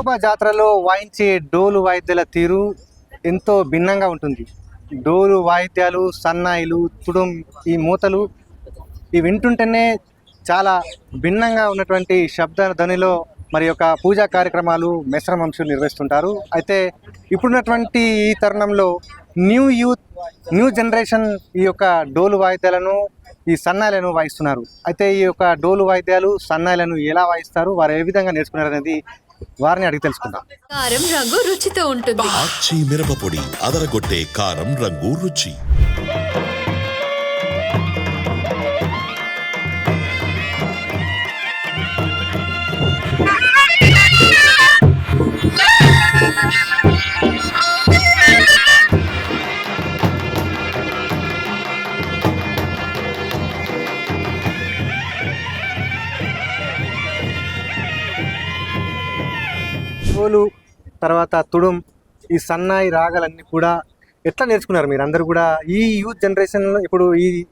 విఠోబా జాతరలో వాయించే డోలు వాయిద్యాల తీరు ఎంతో భిన్నంగా ఉంటుంది. డోలు వాయిద్యాలు, సన్నాయిలు, తుడుం, ఈ మూతలు ఇవి వింటుంటేనే చాలా భిన్నంగా ఉన్నటువంటి శబ్ద ధ్వనిలో మరి యొక్క పూజా కార్యక్రమాలు మెస్రం వంశీయులు నిర్వహిస్తుంటారు. అయితే ఇప్పుడున్నటువంటి ఈ తరుణంలో న్యూ జనరేషన్ ఈ యొక్క డోలు వాయిద్యాలను, ఈ సన్నాయిలను వాయిస్తున్నారు. అయితే ఈ యొక్క డోలు వాయిద్యాలు, సన్నాయిలను ఎలా వాయిస్తారు, వారు ఏ విధంగా నేర్చుకున్నారు అనేది వారిని అడిగి తెలుసుకుందాం. కారం రంగు రుచితో ఉంటుంది. ఆచి మిరపపొడి అదరగొట్టే కారం రంగు రుచి. డోలు తర్వాత తుడుం, ఈ సన్నాయి రాగాలన్నీ కూడా ఎట్లా నేర్చుకున్నారు మీరు అందరూ కూడా? ఈ యూత్ జనరేషన్లో ఇప్పుడు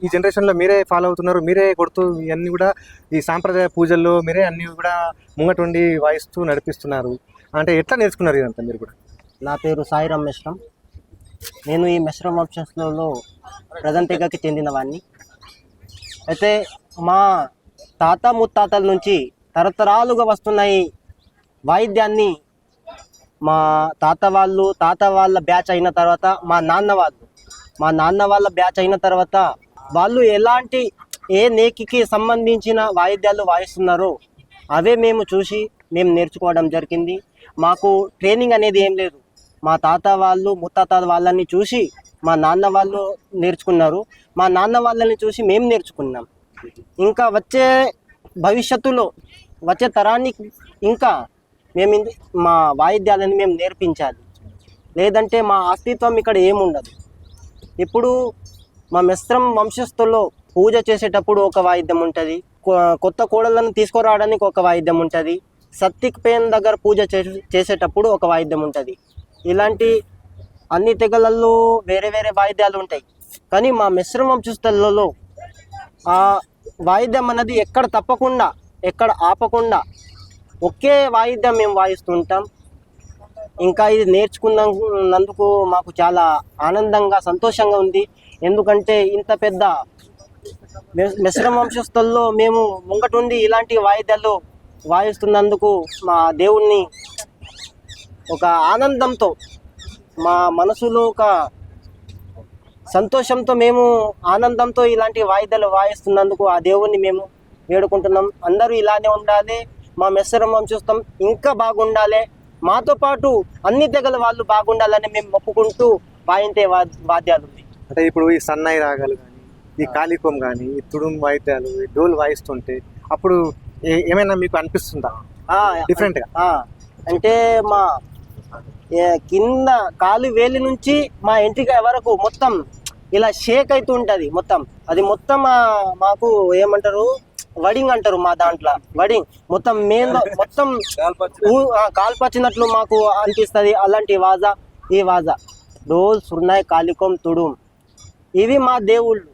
ఈ జనరేషన్లో మీరే ఫాలో అవుతున్నారు, మీరే కొడుతూ ఇవన్నీ కూడా ఈ సాంప్రదాయ పూజల్లో మీరే అన్నీ కూడా ముంగటుండి వాయిస్తూ నడిపిస్తున్నారు. అంటే ఎట్లా నేర్చుకున్నారు ఇదంతా మీరు కూడా? నా పేరు సాయిరామ్ మిశ్రం. నేను ఈ మిశ్రం వంశంలో ప్రజెంట్ తెగకి చెందిన వాడిని. అయితే మా తాత ముత్తాతల నుంచి తరతరాలుగా వస్తున్న ఈ వాయిద్యాన్ని మా తాత వాళ్ళ బ్యాచ్ అయిన తర్వాత మా నాన్న వాళ్ళ బ్యాచ్ అయిన తర్వాత వాళ్ళు ఎలాంటి ఏ నేకికి సంబంధించిన వాయిద్యాలు వాయిస్తున్నారో అవే మేము చూసి మేము నేర్చుకోవడం జరిగింది. మాకు ట్రైనింగ్ అనేది ఏం లేదు. మా తాత వాళ్ళు ముత్తాత వాళ్ళని చూసి మా నాన్న వాళ్ళు నేర్చుకున్నారు, మా నాన్న వాళ్ళని చూసి మేము నేర్చుకున్నాం. ఇంకా వచ్చే భవిష్యత్తులో వచ్చే తరానికి ఇంకా మేము మా వాయిద్యాలను మేము నేర్పించాలి, లేదంటే మా అస్తిత్వం ఇక్కడ ఏముండదు. ఇప్పుడు మా మిశ్రం వంశస్థుల్లో పూజ చేసేటప్పుడు ఒక వాయిద్యం ఉంటుంది, కొత్త కోడలను తీసుకురావడానికి ఒక వాయిద్యం ఉంటుంది, సత్తిక్ పేన్ దగ్గర పూజ చేసేటప్పుడు ఒక వాయిద్యం ఉంటుంది. ఇలాంటి అన్ని తెగలలో వేరే వేరే వాయిద్యాలు ఉంటాయి. కానీ మా మిశ్రం వంశస్థులలో ఆ వాయిద్యం అన్నది ఎక్కడ తప్పకుండా, ఎక్కడ ఆపకుండా ఒకే వాయిద్యం మేము వాయిస్తుంటాం. ఇంకా ఇది నేర్చుకున్నందుకు మాకు చాలా ఆనందంగా, సంతోషంగా ఉంది. ఎందుకంటే ఇంత పెద్ద మిశ్రమ వంశస్థుల్లో మేము ముంగటుండి ఇలాంటి వాయిద్యాలు వాయిస్తున్నందుకు మా దేవుణ్ణి ఒక ఆనందంతో, మా మనసులో ఒక సంతోషంతో, మేము ఆనందంతో ఇలాంటి వాయిద్యాలు వాయిస్తున్నందుకు ఆ దేవుణ్ణి మేము వేడుకుంటున్నాం. అందరూ ఇలానే ఉండాలి, మా మిశ్రం వంశస్థం ఇంకా బాగుండాలి, మాతో పాటు అన్ని తెగల వాళ్ళు బాగుండాలని మేము మొక్కుకుంటూ వాయించే వాద్యాలు. అంటే ఇప్పుడు ఈ సన్నాయి రాగాలు కానీ, ఈ కాళికోం కానీ, ఈ తుడుం వాయిద్యాలు, ఈ డోలు వాయిస్తుంటే అప్పుడు ఏమైనా మీకు అనిపిస్తుందా డిఫరెంట్గా? అంటే మా కింద కాలు వేలి నుంచి మా ఇంటికి వరకు మొత్తం ఇలా షేక్ అవుతూ ఉంటుంది. మొత్తం అది మొత్తం మాకు ఏమంటారు, వడింగ్ అంటారు మా దాంట్లో. వడింగ్ మొత్తం మెయిన్ మొత్తం కాల్పచ్చినట్లు మాకు అనిపిస్తుంది. అలాంటి వాజా, ఈ వాజా డోల్, సుర్నాయ్, కాళికోం, తుడుం ఇవి మా దేవుళ్ళు.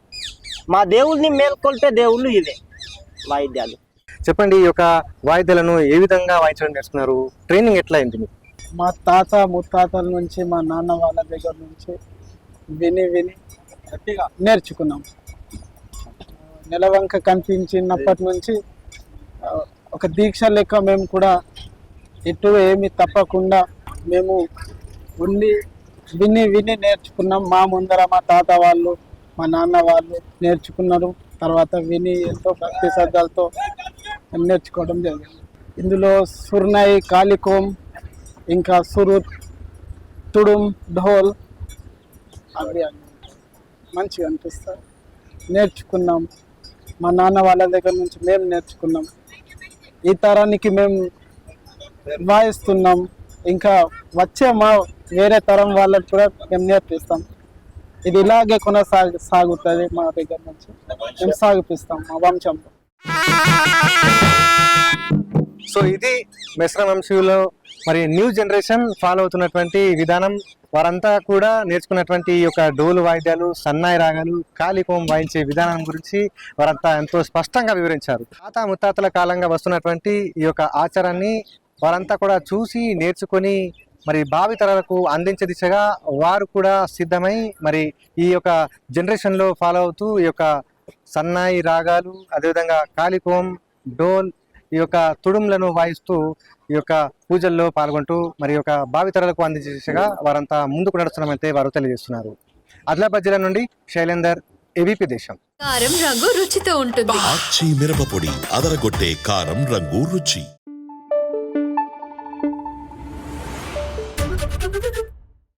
మా దేవుళ్ళని మేల్కొల్పే దేవుళ్ళు ఇవే వాయిద్యాలు. చెప్పండి, ఈ యొక్క వాయిద్యాలను ఏ విధంగా వాయించడం నేర్చుకున్నారు? ట్రైనింగ్ ఎట్లా అయింది మీకు? మా తాత ముత్తాతల నుంచి, మా నాన్న వాళ్ళ దగ్గర నుంచి విని నేర్చుకున్నాం. నెలవంక కనిపించినప్పటి నుంచి ఒక దీక్ష లెక్క మేము కూడా ఎటు ఏమి తప్పకుండా మేము ఉండి విని నేర్చుకున్నాం. మా ముందర మా తాత వాళ్ళు, మా నాన్న వాళ్ళు నేర్చుకున్నారు. తర్వాత విని ఎంతో భక్తి శ్రద్ధలతో నేర్చుకోవడం జరిగింది. ఇందులో సుర్నాయి, కాళికోం, ఇంకా సురుత్, తుడుం, ఢోల్ అవి మంచిగా అనిపిస్తాయి. నేర్చుకున్నాం. మా నాన్న వాళ్ళ దగ్గర నుంచి మేము నేర్చుకున్నాం. ఈ తరానికి మేము వాయిస్తున్నాం. ఇంకా వచ్చే మా వేరే తరం వాళ్ళకి కూడా మేము నేర్పిస్తాం. ఇది ఇలాగే కొనసాగుతుంది. మా దగ్గర నుంచి మేము సాగిపిస్తాం మా వంశంలో. సో ఇది మిశ్రమ వంశీయులో మరి న్యూ జనరేషన్ ఫాలో అవుతున్నటువంటి విధానం. వారంతా కూడా నేర్చుకున్నటువంటి ఈ యొక్క డోలు వాయిద్యాలు, సన్నాయి రాగాలు, కాళికోం వాయించే విధానం గురించి వారంతా ఎంతో స్పష్టంగా వివరించారు. తాత ముత్తాతల కాలంగా వస్తున్నటువంటి ఈ యొక్క ఆచారాన్ని వారంతా కూడా చూసి నేర్చుకొని మరి భావితరాలకు అందించే దిశగా వారు కూడా సిద్ధమై మరి ఈ యొక్క జనరేషన్లో ఫాలో అవుతూ ఈ యొక్క సన్నాయి రాగాలు, అదేవిధంగా కాలికోం, డోల్, ఈ యొక్క తుడుంలను వాయిస్తూ ఈ యొక్క పూజల్లో పాల్గొంటూ మరి యొక్క భావితరాలకు అందించే దిశగా వారంతా ముందుకు నడుస్తున్నామంటే వారు తెలియజేస్తున్నారు. ఆదిలాబాద్ జిల్లా నుండి శైలేందర్, ఏబీపీ దేశం. కారం రంగు రుచితో ఉంటుంది. ఆచి మిరపపొడి అదరగొట్టే కారం రంగు రుచి.